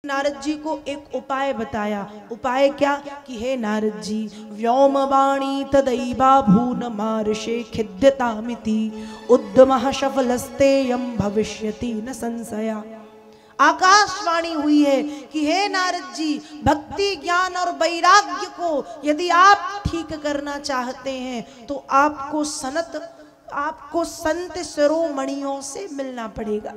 नारद जी को एक उपाय बताया। उपाय क्या कि हे नारद जी, व्योम वाणी तदैवा भून मार्षे खिद्यतामिति उद्यमः सफलस्तेयं भविष्यति न संशया। आकाशवाणी हुई है कि हे नारद जी, भक्ति ज्ञान और वैराग्य को यदि आप ठीक करना चाहते हैं तो आपको संत शिरोमणियों से मिलना पड़ेगा।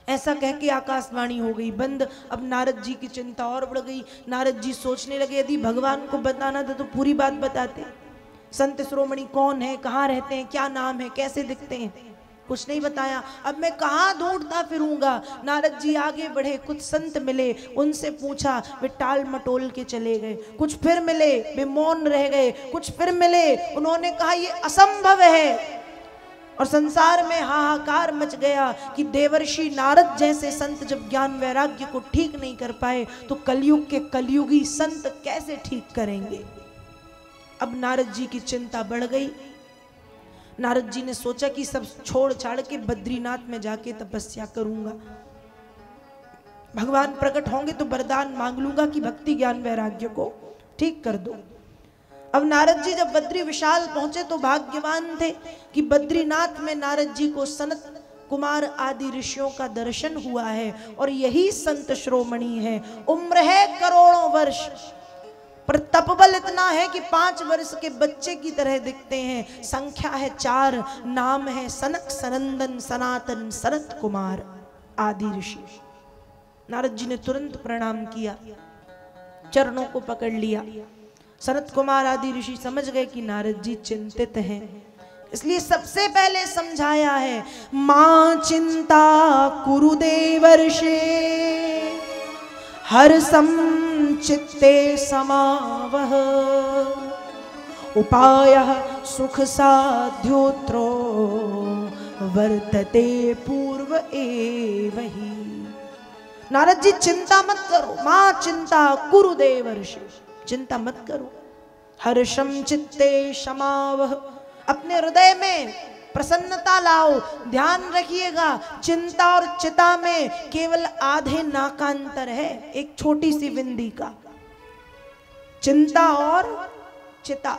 ऐसा कह के आकाशवाणी हो गई बंद। अब नारद जी की चिंता और बढ़ गई। नारद जी सोचने लगे यदि भगवान को बताना था तो पूरी बात बताते। संत शिरोमणि कौन है, कहाँ रहते हैं, क्या नाम है, कैसे दिखते हैं, कुछ नहीं बताया। अब मैं कहाँ ढूंढता फिरूंगा। नारद जी आगे बढ़े, कुछ संत मिले, उनसे पूछा, वे टाल मटोल के चले गए। कुछ फिर मिले, वे मौन रह गए। कुछ फिर मिले, उन्होंने कहा ये असंभव है। और संसार में हाहाकार मच गया कि देवर्षि नारद जैसे संत जब ज्ञान वैराग्य को ठीक नहीं कर पाए तो कलयुग के कलयुगी संत कैसे ठीक करेंगे। अब नारद जी की चिंता बढ़ गई। नारद जी ने सोचा कि सब छोड़ छाड़ के बद्रीनाथ में जाके तपस्या करूंगा। भगवान प्रकट होंगे तो वरदान मांग लूंगा कि भक्ति ज्ञान वैराग्य को ठीक कर दो। अब नारद जी जब बद्री विशाल पहुंचे तो भाग्यवान थे कि बद्रीनाथ में नारद जी को सनत कुमार आदि ऋषियों का दर्शन हुआ है और यही संत शिरोमणि है। उम्र है करोड़ों वर्ष, पर तपबल इतना है कि 5 वर्ष के बच्चे की तरह दिखते हैं। संख्या है 4, नाम है सनक सनंदन सनातन सनत कुमार आदि ऋषि। नारद जी ने तुरंत प्रणाम किया, चरणों को पकड़ लिया। सनत कुमार आदि ऋषि समझ गए कि नारद जी चिंतित हैं, इसलिए सबसे पहले समझाया है, मां चिंता कुरु देवर्षे हर चित्ते समावह उपायः सुख साध्योत्रो वर्तते पूर्व एव ही। नारद जी चिंता मत करो, मां चिंता कुरु देवर्षे, चिंता मत करो। हर्षम चित्ते समावह, अपने हृदय में प्रसन्नता लाओ। ध्यान रखिएगा, चिंता और चिता में केवल आधे नाकांतर है, एक छोटी सी बिंदी का। चिंता और चिता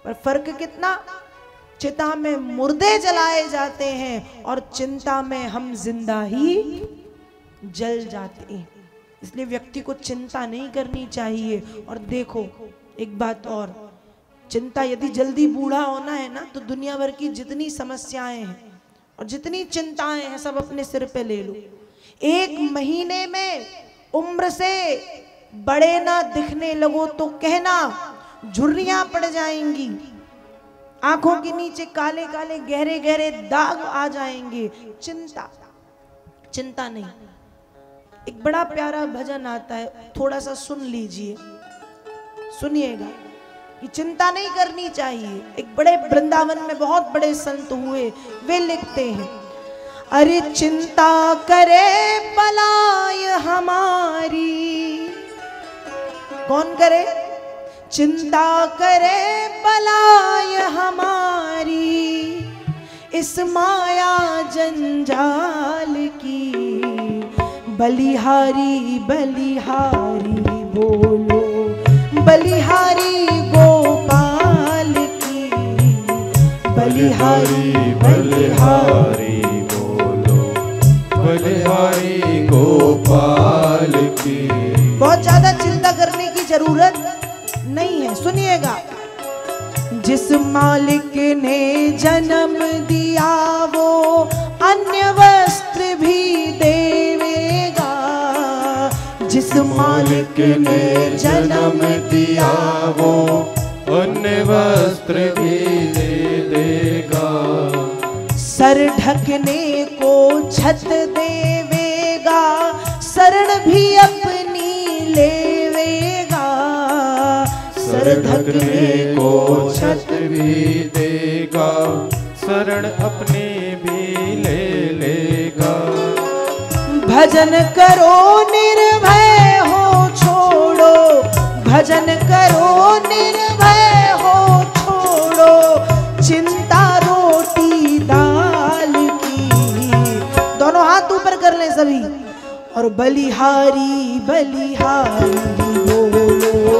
पर फर्क कितना। चिता में मुर्दे जलाए जाते हैं और चिंता में हम जिंदा ही जल जाते हैं। इसलिए व्यक्ति को चिंता नहीं करनी चाहिए। और देखो एक बात और, चिंता यदि जल्दी बूढ़ा होना है ना तो दुनिया भर की जितनी समस्याएं हैं और जितनी चिंताएं हैं सब अपने सिर पे ले लो। 1 महीने में उम्र से बड़े ना दिखने लगो तो कहना झुर्रियां पड़ जाएंगी, आंखों के नीचे काले काले गहरे गहरे दाग आ जाएंगे। चिंता नहीं। एक बड़ा प्यारा भजन आता है, थोड़ा सा सुन लीजिए, सुनिएगा कि चिंता नहीं करनी चाहिए। एक बड़े वृंदावन में बहुत बड़े संत हुए, वे लिखते हैं, अरे चिंता करे बलाय हमारी। कौन करे? चिंता करे बलाय हमारी, इस माया जंजाल की बलिहारी बलिहारी बोलो, बलिहारी गोपाल की बलिहारी बलिहारी बोलो, बलिहारी गोपाल की। बहुत ज्यादा चिंता करने की जरूरत नहीं है, सुनिएगा। जिस मालिक ने जन्म दिया वो अन्य वस्त्र भी देवेगा, जिस मालिक ने जन्म दिया वो अन्य वस्त्र भी दे देगा। सर ढकने को छत देवेगा, शरण भी अपनी लेवेगा। सर ढकने को छत भी देगा, शरण अपनी भी ले लेगा। भजन करो निर्भय हो छोड़ो, भजन करो निर्भय हो छोड़ो, चिंता रोटी दाल की। दोनों हाथ ऊपर कर लें सभी और बलिहारी बलिहारी बोलो,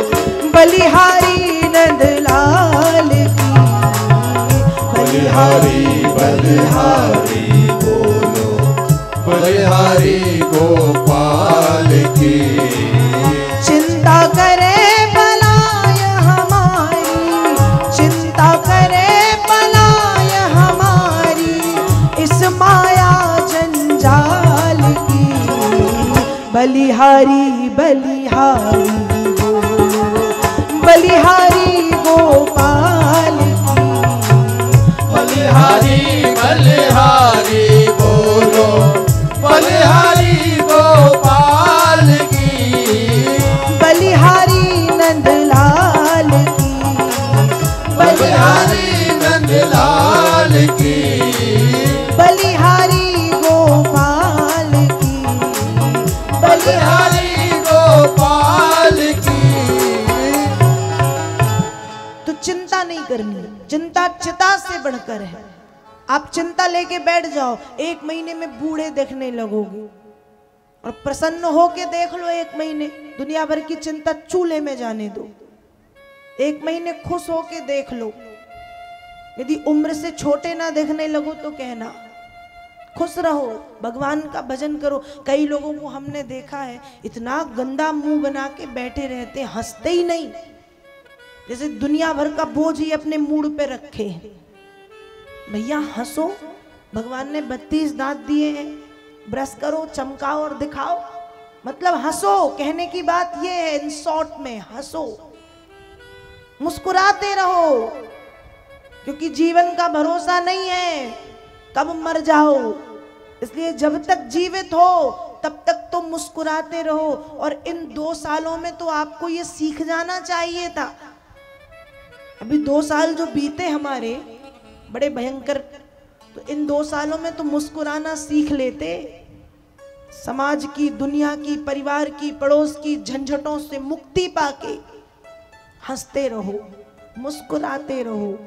बलिहारी नंदलाल की। बलिहारी बलिहारी बोलो, बलिहारी गोपाल की। चिंता करे बलाय हमारी, चिंता करे बलाय हमारी, इस माया जंजाल की। बलिहारी बलिहारी बोलो, बलिहारी गोपाल की। बलिहारी बलिहारी बोलो, बलिहारी गोपाल की। बलिहारी नंदलाल की, बलिहारी नंदलाल की। बलिहारी गोपाल की, बलिहारी गोपाल की। तो चिंता नहीं करनी, चिंता चिता से बढ़कर है। आप चिंता लेके बैठ जाओ, 1 महीने में बूढ़े देखने लगोगे। और प्रसन्न होके देख लो 1 महीने, दुनिया भर की चिंता चूल्हे में जाने दो। 1 महीने खुश होके देख लो। यदि उम्र से छोटे ना देखने लगो तो कहना, खुश रहो, भगवान का भजन करो। कई लोगों को हमने देखा है इतना गंदा मुंह बना के बैठे रहते, हंसते ही नहीं, जैसे दुनिया भर का बोझ ही अपने मूड पे रखे हैं। भैया हंसो, भगवान ने 32 दांत दिए हैं, ब्रश करो, चमकाओ और दिखाओ। मतलब हंसो, कहने की बात ये है इन शॉर्ट में, हंसो, मुस्कुराते रहो, क्योंकि जीवन का भरोसा नहीं है कब मर जाओ। इसलिए जब तक जीवित हो तब तक तो मुस्कुराते रहो। और इन 2 सालों में तो आपको ये सीख जाना चाहिए था। अभी 2 साल जो बीते हमारे बड़े भयंकर, तो इन 2 सालों में तो मुस्कुराना सीख लेते। समाज की, दुनिया की, परिवार की, पड़ोस की झंझटों से मुक्ति पाके हंसते रहो, मुस्कुराते रहो।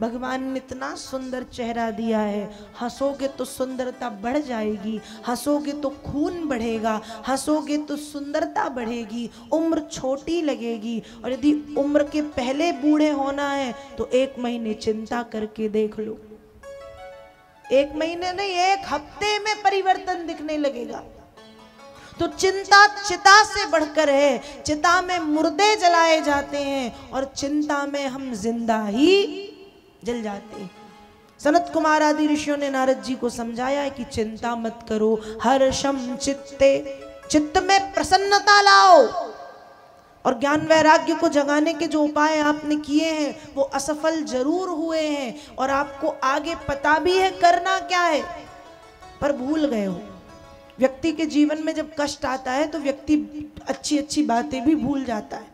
भगवान ने इतना सुंदर चेहरा दिया है, हंसोगे तो सुंदरता बढ़ जाएगी, हंसोगे तो खून बढ़ेगा, हंसोगे तो सुंदरता बढ़ेगी, उम्र छोटी लगेगी। और यदि उम्र के पहले बूढ़े होना है तो 1 महीने चिंता करके देख लो। 1 महीने नहीं, 1 हफ्ते में परिवर्तन दिखने लगेगा। तो चिंता चिता से बढ़कर है। चिता में मुर्दे जलाए जाते हैं और चिंता में हम जिंदा ही जल जाते हैं। सनत कुमार आदि ऋषियों ने नारद जी को समझाया है कि चिंता मत करो, हर्षम चित्ते, चित्त में प्रसन्नता लाओ। और ज्ञान वैराग्य को जगाने के जो उपाय आपने किए हैं वो असफल जरूर हुए हैं, और आपको आगे पता भी है करना क्या है, पर भूल गए हो। व्यक्ति के जीवन में जब कष्ट आता है तो व्यक्ति अच्छी अच्छी बातें भी भूल जाता है।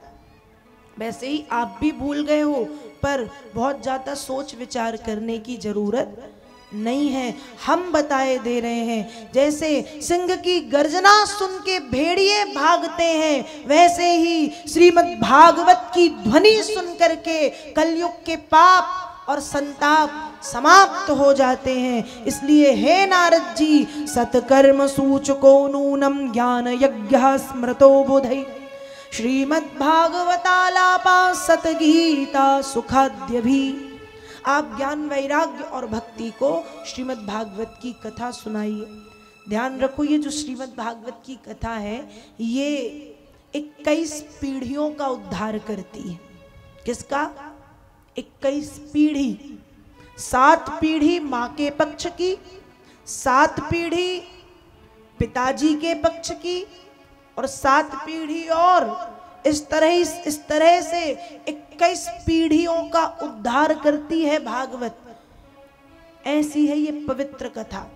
वैसे ही आप भी भूल गए हो, पर बहुत ज्यादा सोच विचार करने की जरूरत नहीं है। हम बताए दे रहे हैं, जैसे सिंह की गर्जना सुन के भेड़िए भागते हैं, वैसे ही श्रीमद् भागवत की ध्वनि सुन करके कलयुग के पाप और संताप समाप्त हो जाते हैं। इसलिए हे नारद जी, सत्कर्म सूचको नूनम ज्ञान यज्ञ स्मृतो बुधै, श्रीमद्भागवतालापा सतगीता सुखाद्य भी। आप ज्ञान वैराग्य और भक्ति को श्रीमद् भागवत की कथा सुनाइए। ध्यान रखो, ये जो श्रीमद् भागवत की कथा है ये 21 पीढ़ियों का उद्धार करती है। किसका? 21 पीढ़ी, 7 पीढ़ी माँ के पक्ष की, 7 पीढ़ी पिताजी के पक्ष की, और 7 पीढ़ी और इस तरह से 21 पीढ़ियों का उद्धार करती है भागवत। ऐसी है ये पवित्र कथा।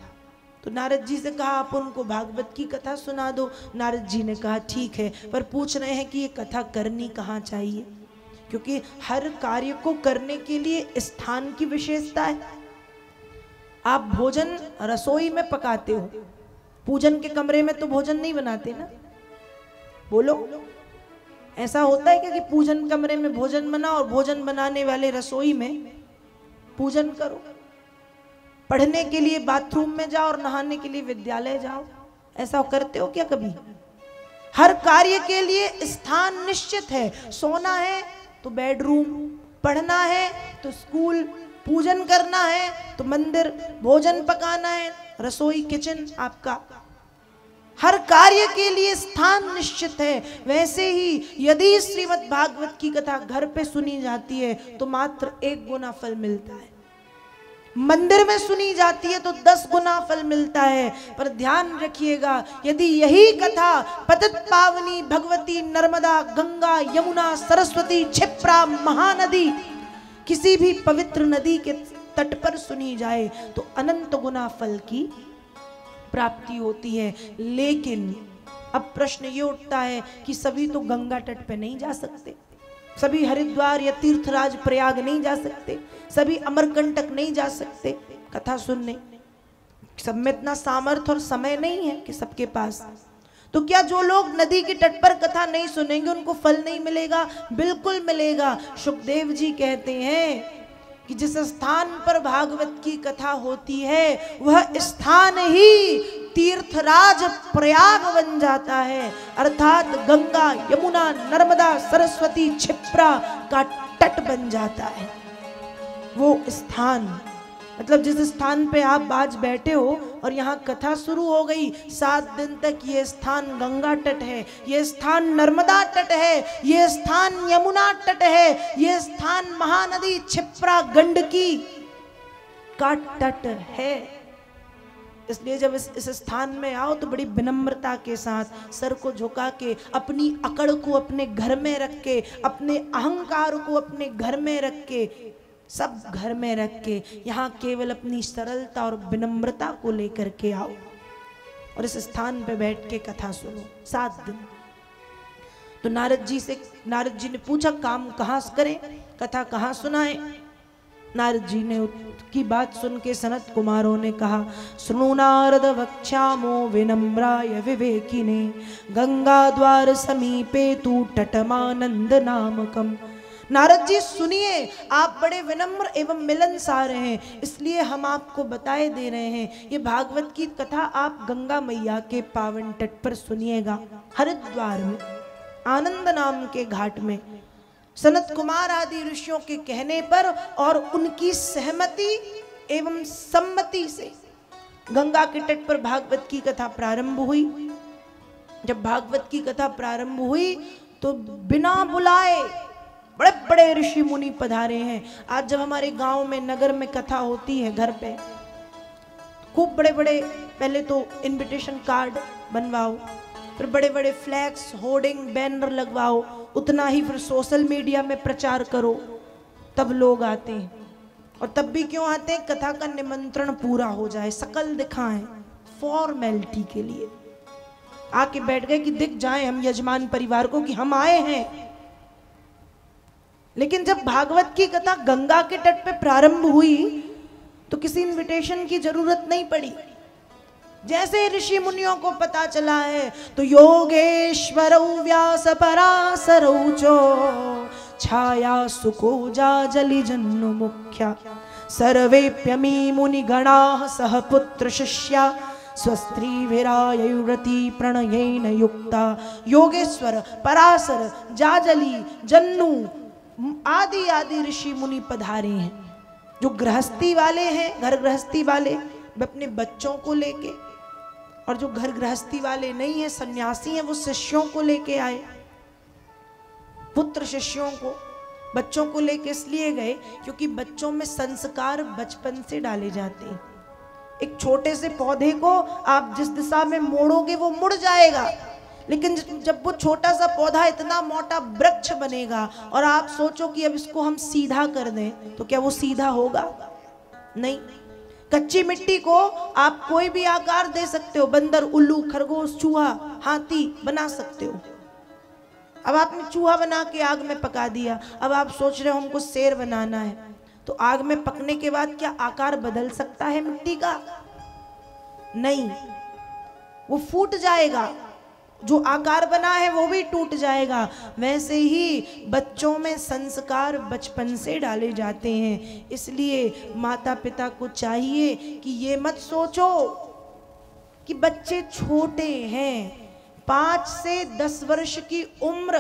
तो नारद जी से कहा आप उनको भागवत की कथा सुना दो। नारद जी ने कहा ठीक है, पर पूछ रहे हैं कि ये कथा करनी कहाँ चाहिए, क्योंकि हर कार्य को करने के लिए स्थान की विशेषता है। आप भोजन रसोई में पकाते हो, पूजन के कमरे में तो भोजन नहीं बनाते ना। बोलो, ऐसा होता है क्या कि पूजन कमरे में भोजन बना और भोजन बनाने वाले रसोई में पूजन करो? पढ़ने के लिए बाथरूम में जाओ और नहाने के लिए विद्यालय जाओ। ऐसा करते हो क्या कभी? हर कार्य के लिए स्थान निश्चित है। सोना है तो बेडरूम, पढ़ना है तो स्कूल, पूजन करना है तो मंदिर, भोजन पकाना है रसोई, किचन आपका। हर कार्य के लिए स्थान निश्चित है। वैसे ही यदि श्रीमद् भागवत की कथा घर पे सुनी जाती है तो मात्र 1 गुना फल मिलता है, मंदिर में सुनी जाती है तो 10 गुना फल मिलता है। पर ध्यान रखिएगा, यदि यही कथा पतित पावनी भगवती नर्मदा, गंगा, यमुना, सरस्वती, क्षिप्रा, महानदी, किसी भी पवित्र नदी के तट पर सुनी जाए तो अनंत गुना फल की प्राप्ति होती है। लेकिन अब प्रश्न ये उठता है कि सभी तो गंगा तट पे नहीं जा सकते, सभी हरिद्वार या तीर्थराज प्रयाग नहीं जा सकते, सभी अमरकंटक नहीं जा सकते कथा सुनने। सब में इतना सामर्थ्य और समय नहीं है कि सबके पास। तो क्या जो लोग नदी के तट पर कथा नहीं सुनेंगे उनको फल नहीं मिलेगा? बिल्कुल मिलेगा। सुखदेव जी कहते हैं कि जिस स्थान पर भागवत की कथा होती है वह स्थान ही तीर्थराज प्रयाग बन जाता है, अर्थात गंगा, यमुना, नर्मदा, सरस्वती, क्षिप्रा का तट बन जाता है वो स्थान। मतलब जिस स्थान पे आप आज बैठे हो और यहाँ कथा शुरू हो गई, 7 दिन तक ये स्थान गंगा तट है, ये स्थान नर्मदा तट है, ये स्थान यमुना तट है, ये स्थान महानदी क्षिप्रा गंडकी का तट है। इसलिए जब इस स्थान में आओ तो बड़ी विनम्रता के साथ सर को झुका के, अपनी अकड़ को अपने घर में रख के, अपने अहंकार को अपने घर में रख के, सब घर में रख के यहाँ केवल अपनी सरलता और विनम्रता को लेकर के आओ और इस स्थान पे बैठ के कथा सुनो 7 दिन। तो नारद जी ने पूछा काम कहाँ करें, कथा कहाँ सुनाएं? नारद जी ने की बात सुन के सनत कुमारों ने कहा, श्रृणु नारद वक्ष्यामो विनम्राय विवेकिने, गंगा द्वार समीपे तू तटमानंद नामकम। नारद जी सुनिए, आप बड़े विनम्र एवं मिलनसार हैं, इसलिए हम आपको बताए दे रहे हैं। ये भागवत की कथा आप गंगा मैया के पावन तट पर सुनिएगा, हरिद्वार में आनंद नाम के घाट में। सनत कुमार आदि ऋषियों के कहने पर और उनकी सहमति एवं सम्मति से गंगा के तट पर भागवत की कथा प्रारंभ हुई। जब भागवत की कथा प्रारंभ हुई तो बिना बुलाए बड़े बड़े ऋषि मुनि पधारे हैं। आज जब हमारे गांव में नगर में कथा होती है घर पे, खूब बड़े बड़े पहले तो इनविटेशन कार्ड बनवाओ, फिर बड़े बड़े फ्लैक्स, होर्डिंग, बैनर लगवाओ, उतना ही फिर सोशल मीडिया में प्रचार करो, तब लोग आते हैं। और तब भी क्यों आते हैं? कथा का निमंत्रण पूरा हो जाए, शकल दिखाएं, फॉर्मेलिटी के लिए आके बैठ गए कि दिख जाए हम यजमान परिवार को कि हम आए हैं। लेकिन जब भागवत की कथा गंगा के तट पे प्रारंभ हुई तो किसी इनविटेशन की जरूरत नहीं पड़ी। जैसे ऋषि मुनियों को पता चला है तो योगेश्वरौ व्यास पराशरौ चो छाया सुको जाजलि जन्नु मुख्या सर्वेप्यमी मुनिगणाः सह पुत्र शिष्या स्वस्त्री विरायुरति प्रणयेन युक्ता। योगेश्वर, पराशर, जाजली, जन्नु आदि आदि ऋषि मुनि पधारे हैं। जो गृहस्थी वाले हैं, घर गृहस्थी वाले, वे अपने बच्चों को लेके, और जो घर गृहस्थी वाले नहीं है, सन्यासी हैं, वो शिष्यों को लेके आए, पुत्र शिष्यों को, बच्चों को लेके इसलिए गए क्योंकि बच्चों में संस्कार बचपन से डाले जाते हैं। एक छोटे से पौधे को आप जिस दिशा में मोड़ोगे वो मुड़ जाएगा, लेकिन जब वो छोटा सा पौधा इतना मोटा वृक्ष बनेगा और आप सोचो कि अब इसको हम सीधा कर दें, तो क्या वो सीधा होगा? नहीं। कच्ची मिट्टी को आप कोई भी आकार दे सकते हो, बंदर, उल्लू, खरगोश, चूहा, हाथी बना सकते हो। अब आपने चूहा बना के आग में पका दिया, अब आप सोच रहे हो हमको शेर बनाना है, तो आग में पकने के बाद क्या आकार बदल सकता है मिट्टी का? नहीं, वो फूट जाएगा, जो आकार बना है वो भी टूट जाएगा। वैसे ही बच्चों में संस्कार बचपन से डाले जाते हैं। इसलिए माता पिता को चाहिए कि ये मत सोचो कि बच्चे छोटे हैं, 5 से 10 वर्ष की उम्र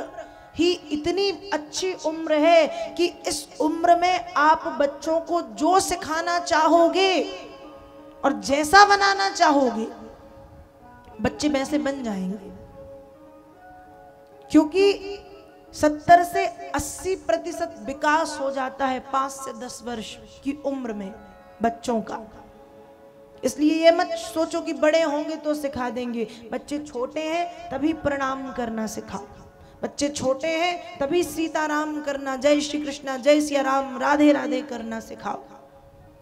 ही इतनी अच्छी उम्र है कि इस उम्र में आप बच्चों को जो सिखाना चाहोगे और जैसा बनाना चाहोगे बच्चे वैसे बन जाएंगे। क्योंकि 70 से 80% विकास हो जाता है 5 से 10 वर्ष की उम्र में बच्चों का। इसलिए ये मत सोचो कि बड़े होंगे तो सिखा देंगे। बच्चे छोटे हैं तभी प्रणाम करना सिखाओ, बच्चे छोटे हैं तभी सीताराम करना, जय श्री कृष्णा, जय सिया राम, राधे राधे करना सिखाओ।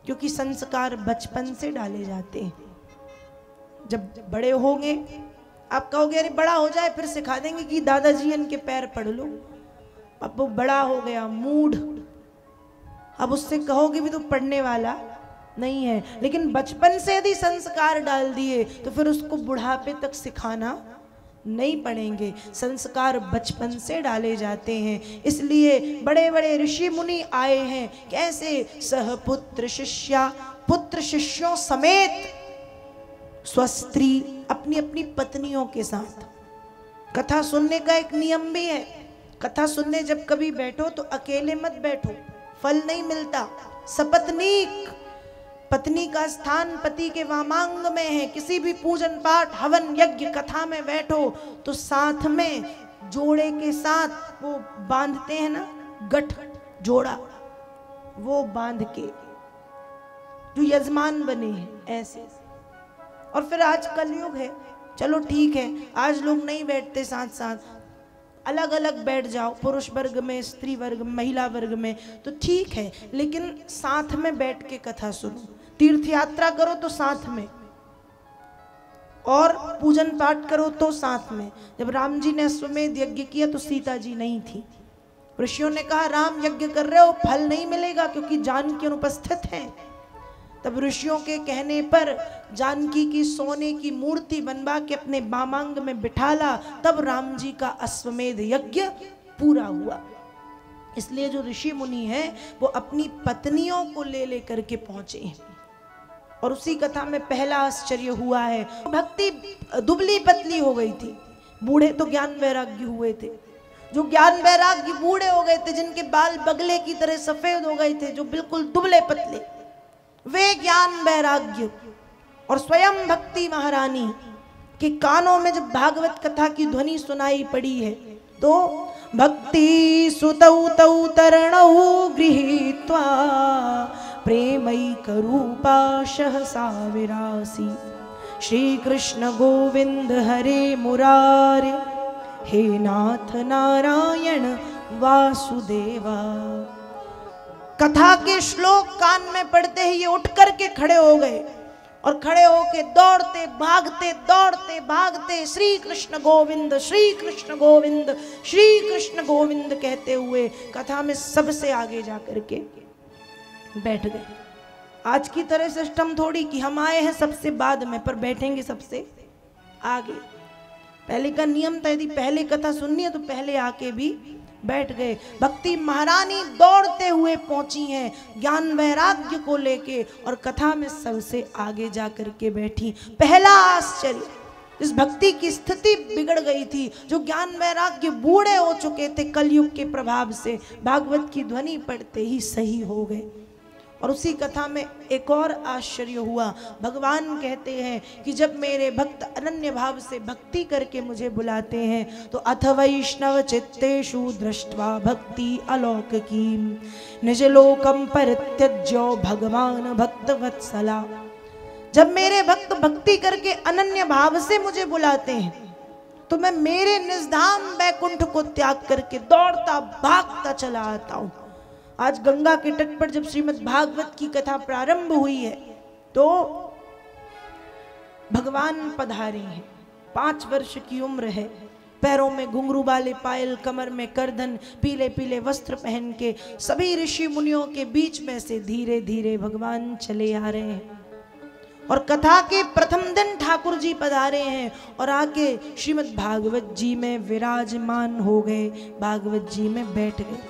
क्योंकि संस्कार बचपन से डाले जाते हैं। जब बड़े होंगे आप कहोगे अरे बड़ा हो जाए फिर सिखा देंगे कि दादाजी इनके पैर पढ़ लो। अब वो बड़ा हो गया, मूड, अब उससे कहोगे भी तो पढ़ने वाला नहीं है। लेकिन बचपन से यदि संस्कार डाल दिए तो फिर उसको बुढ़ापे तक सिखाना नहीं पड़ेंगे। संस्कार बचपन से डाले जाते हैं। इसलिए बड़े बड़े ऋषि मुनि आए हैं, कैसे सहपुत्र शिष्या, पुत्र शिष्यों समेत स्वस्त्री, अपनी अपनी पत्नियों के साथ। कथा सुनने का एक नियम भी है, कथा सुनने जब कभी बैठो तो अकेले मत बैठो, फल नहीं मिलता। सपत्नीक, पत्नी का स्थान पति के वामांग में है। किसी भी पूजन पाठ हवन यज्ञ कथा में बैठो तो साथ में जोड़े के साथ वो बांधते हैं ना, गठ जोड़ा, वो बांध के जो यजमान बने हैं ऐसे। और फिर आज कलयुग है, चलो ठीक है आज लोग नहीं बैठते साथ साथ, अलग अलग बैठ जाओ, पुरुष वर्ग में, स्त्री वर्ग में, महिला वर्ग में, तो ठीक है, लेकिन साथ में बैठ के कथा सुनो। तीर्थ यात्रा करो तो साथ में, और पूजन पाठ करो तो साथ में। जब राम जी ने अश्वमेध यज्ञ किया तो सीता जी नहीं थी। ऋषियों ने कहा राम यज्ञ कर रहे हो, फल नहीं मिलेगा क्योंकि जानकी अनुपस्थित है। तब ऋषियों के कहने पर जानकी की सोने की मूर्ति बनवा के अपने बामांग में बिठाला, तब राम जी का अश्वमेध यज्ञ पूरा हुआ। इसलिए जो ऋषि मुनि हैं वो अपनी पत्नियों को ले लेकर के पहुंचे हैं। और उसी कथा में पहला आश्चर्य हुआ है, भक्ति दुबली पतली हो गई थी, बूढ़े तो ज्ञान वैराग्य हुए थे। जो ज्ञान वैराग्य बूढ़े हो गए थे, जिनके बाल बगले की तरह सफेद हो गए थे, जो बिल्कुल दुबले पतले, वे ज्ञान वैराग्य और स्वयं भक्ति महारानी के कानों में जब भागवत कथा की ध्वनि सुनाई पड़ी है तो भक्ति सुतौ तौ तरणौ गृहीत्वा प्रेमैक रूपा सहसा विरासी। श्री कृष्ण गोविंद हरे मुरारे, हे नाथ नारायण वासुदेवा। कथा के श्लोक कान में पढ़ते ही ये उठ करके खड़े हो गए और खड़े होके दौड़ते भागते श्री कृष्ण गोविंद, श्री कृष्ण गोविंद, श्री कृष्ण गोविंद कहते हुए कथा में सबसे आगे जा करके बैठ गए। आज की तरह सिस्टम थोड़ी कि हम आए हैं सबसे बाद में, पर बैठेंगे सबसे आगे। पहले का नियम था, यदि पहले कथा सुननी है तो पहले आके भी बैठ गए। भक्ति महारानी दौड़ते हुए पहुंची हैं ज्ञान वैराग्य को लेके और कथा में सबसे आगे जा करके बैठी। पहला आश्चर्य, इस भक्ति की स्थिति बिगड़ गई थी, जो ज्ञान वैराग्य बूढ़े हो चुके थे कलयुग के प्रभाव से, भागवत की ध्वनि पढ़ते ही सही हो गए। और उसी कथा में एक और आश्चर्य हुआ। भगवान कहते हैं कि जब मेरे भक्त अनन्य भाव से भक्ति करके मुझे बुलाते हैं तो अथ वैष्णव चित्तेषु दृष्ट्वा भक्ति अलौकिकी निज लोकम परित्यज्यो भगवान भक्त वत्सला। जब मेरे भक्त भक्ति करके अनन्य भाव से मुझे बुलाते हैं तो मैं मेरे निजधाम वैकुंठ को त्याग करके दौड़ता भागता चला आता हूँ। आज गंगा के तट पर जब श्रीमद् भागवत की कथा प्रारंभ हुई है तो भगवान पधारे हैं। 5 वर्ष की उम्र है, पैरों में घुंघरू वाले पायल, कमर में करधन, पीले पीले वस्त्र पहन के सभी ऋषि मुनियों के बीच में से धीरे धीरे भगवान चले आ रहे हैं। और कथा के प्रथम दिन ठाकुर जी पधारे हैं और आके श्रीमद् भागवत जी में विराजमान हो गए, भागवत जी में बैठ गए।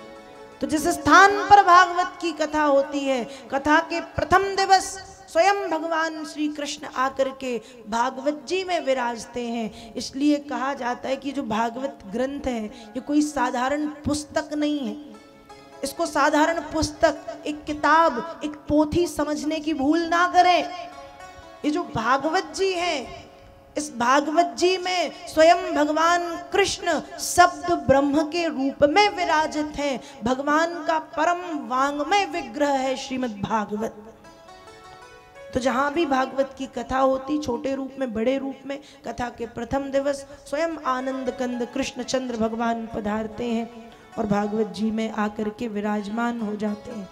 तो जिस स्थान पर भागवत की कथा होती है, कथा के प्रथम दिवस स्वयं भगवान श्री कृष्ण आकर के भागवत जी में विराजते हैं। इसलिए कहा जाता है कि जो भागवत ग्रंथ है ये कोई साधारण पुस्तक नहीं है। इसको साधारण पुस्तक, एक किताब, एक पोथी समझने की भूल ना करें। ये जो भागवत जी है, इस भागवत जी में स्वयं भगवान कृष्ण शब्द ब्रह्म के रूप में विराजित हैं। भगवान का परम वांगमय विग्रह है श्रीमद् भागवत। तो जहां भी भागवत की कथा होती, छोटे रूप में बड़े रूप में, कथा के प्रथम दिवस स्वयं आनंद कंद कृष्णचंद्र भगवान पधारते हैं और भागवत जी में आकर के विराजमान हो जाते हैं।